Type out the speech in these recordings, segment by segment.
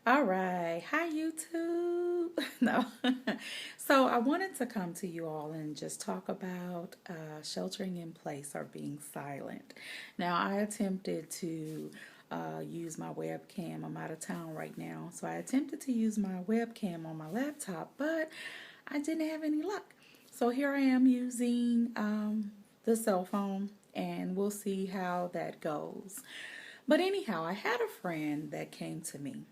All right. Hi, YouTube. No. So, I wanted to come to you all and just talk about sheltering in place or being silent. Now, I attempted to use my webcam. I'm out of town right now. So, I attempted to use my webcam on my laptop, but I didn't have any luck. So, here I am using the cell phone, and we'll see how that goes. But anyhow, I had a friend that came to me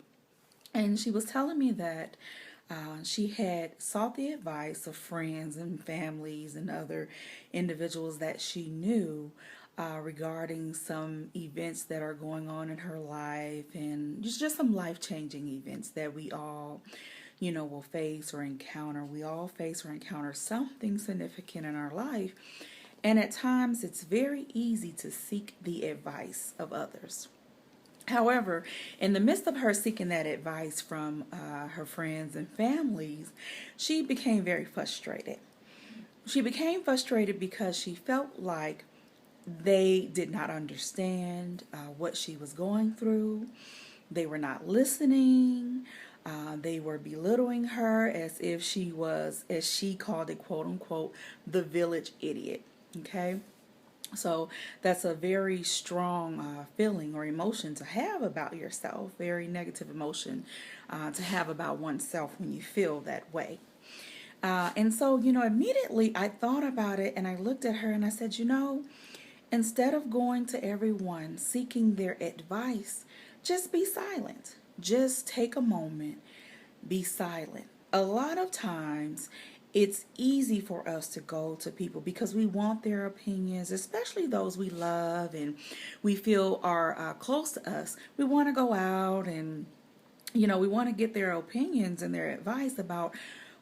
and she was telling me that she had sought the advice of friends and families and other individuals that she knew regarding some events that are going on in her life and just some life changing events that we all, will face or encounter. We all face or encounter something significant in our life. And at times, it's very easy to seek the advice of others. However, in the midst of her seeking that advice from her friends and families, she became very frustrated. She became frustrated because she felt like they did not understand what she was going through. They were not listening. They were belittling her as if she was, as she called it, quote unquote, the village idiot. Okay. So that's a very strong feeling or emotion to have about yourself, very negative emotion to have about oneself when you feel that way. And so, immediately I thought about it and I looked at her and I said, instead of going to everyone seeking their advice, just be silent. Just take a moment, be silent. A lot of times, it's easy for us to go to people because we want their opinions, especially those we love and we feel are close to us. We want to go out and, we want to get their opinions and their advice about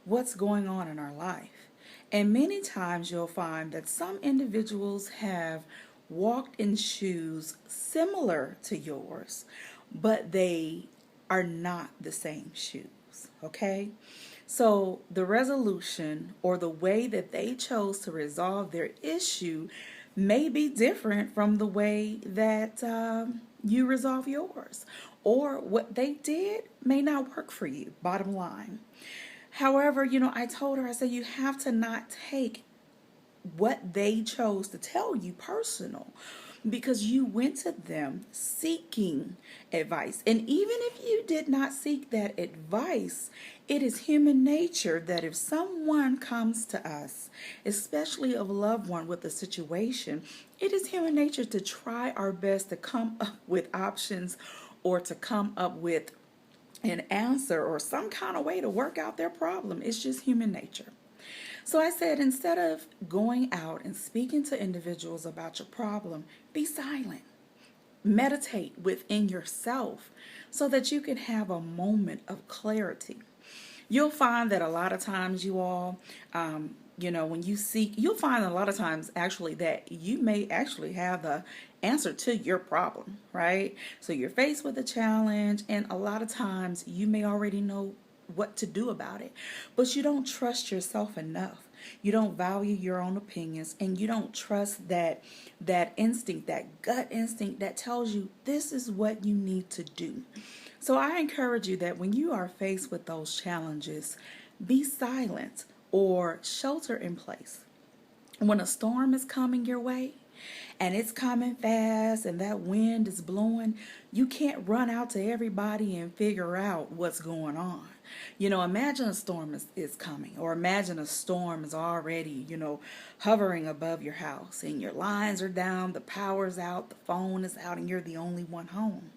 what's going on in our life. And many times you'll find that some individuals have walked in shoes similar to yours, but they are not the same shoes. Okay? So the resolution or the way that they chose to resolve their issue may be different from the way that you resolve yours. Or what they did may not work for you, bottom line. However, I told her, I said, you have to not take what they chose to tell you personal because you went to them seeking advice. And even if you did not seek that advice, it is human nature that if someone comes to us, especially a loved one with a situation, it is human nature to try our best to come up with options or to come up with an answer or some kind of way to work out their problem. It's just human nature. So I said, instead of going out and speaking to individuals about your problem, be silent. Meditate within yourself so that you can have a moment of clarity. You'll find that a lot of times you all, when you seek, you'll find a lot of times actually that you may actually have the answer to your problem, right? So you're faced with a challenge, and a lot of times you may already know what to do about it, but you don't trust yourself enough. You don't value your own opinions, and you don't trust that instinct, that gut instinct that tells you this is what you need to do. So I encourage you that when you are faced with those challenges, be silent or shelter in place. When a storm is coming your way and it's coming fast and that wind is blowing, you can't run out to everybody and figure out what's going on. Imagine a storm is coming, or imagine a storm is already, hovering above your house and your lines are down, the power's out, the phone is out, and you're the only one home.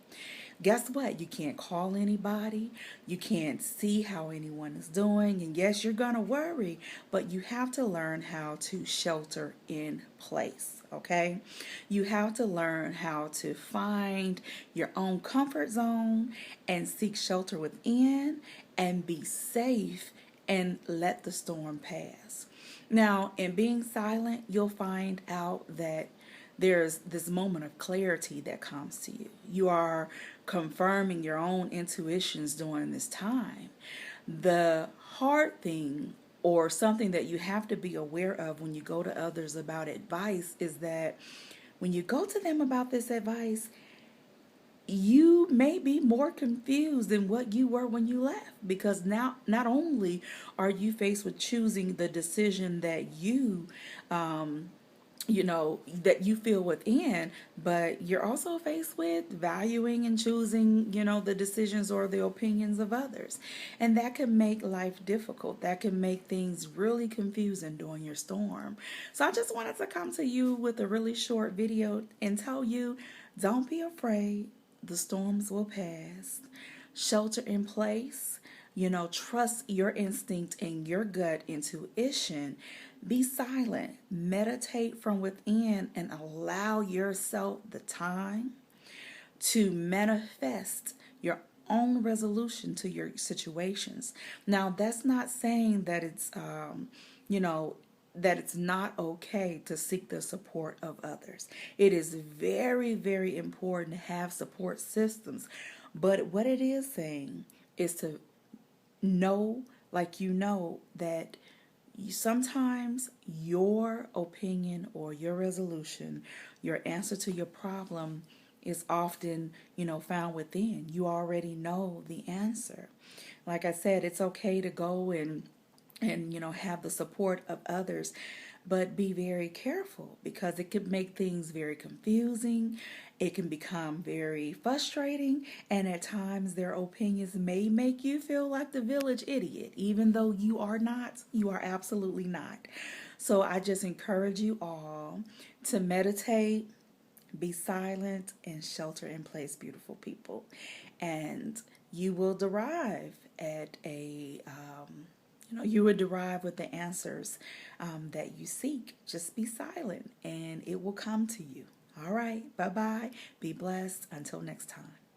Guess what? You can't call anybody. You can't see how anyone is doing. And yes, you're going to worry, but you have to learn how to shelter in place. Okay? You have to learn how to find your own comfort zone and seek shelter within and be safe and let the storm pass. Now, in being silent, you'll find out that there's this moment of clarity that comes to you. You are confirming your own intuitions during this time. The hard thing, or something that you have to be aware of when you go to others about advice, is that when you go to them about this advice, you may be more confused than what you were when you left, because now not only are you faced with choosing the decision that that you feel within, but you're also faced with valuing and choosing, the decisions or the opinions of others. And that can make life difficult. That can make things really confusing during your storm. So I just wanted to come to you with a really short video and tell you, don't be afraid. The storms will pass. Shelter in place. Trust your instinct and your gut intuition. Be silent, meditate from within, and allow yourself the time to manifest your own resolution to your situations. Now, that's not saying that you know, that it's not okay to seek the support of others. It is very, very important to have support systems. But what it is saying is to know, that sometimes your opinion or your resolution, your answer to your problem is often, found within. You already know the answer. Like I said, it's okay to go and have the support of others, but be very careful, because it can make things very confusing. It can become very frustrating, and at times their opinions may make you feel like the village idiot, even though you are not. You are absolutely not. So I just encourage you all to meditate, be silent, and shelter in place, beautiful people. And you will derive at you would derive with the answers that you seek. Just be silent and it will come to you. All right. Bye bye. Be blessed. Until next time.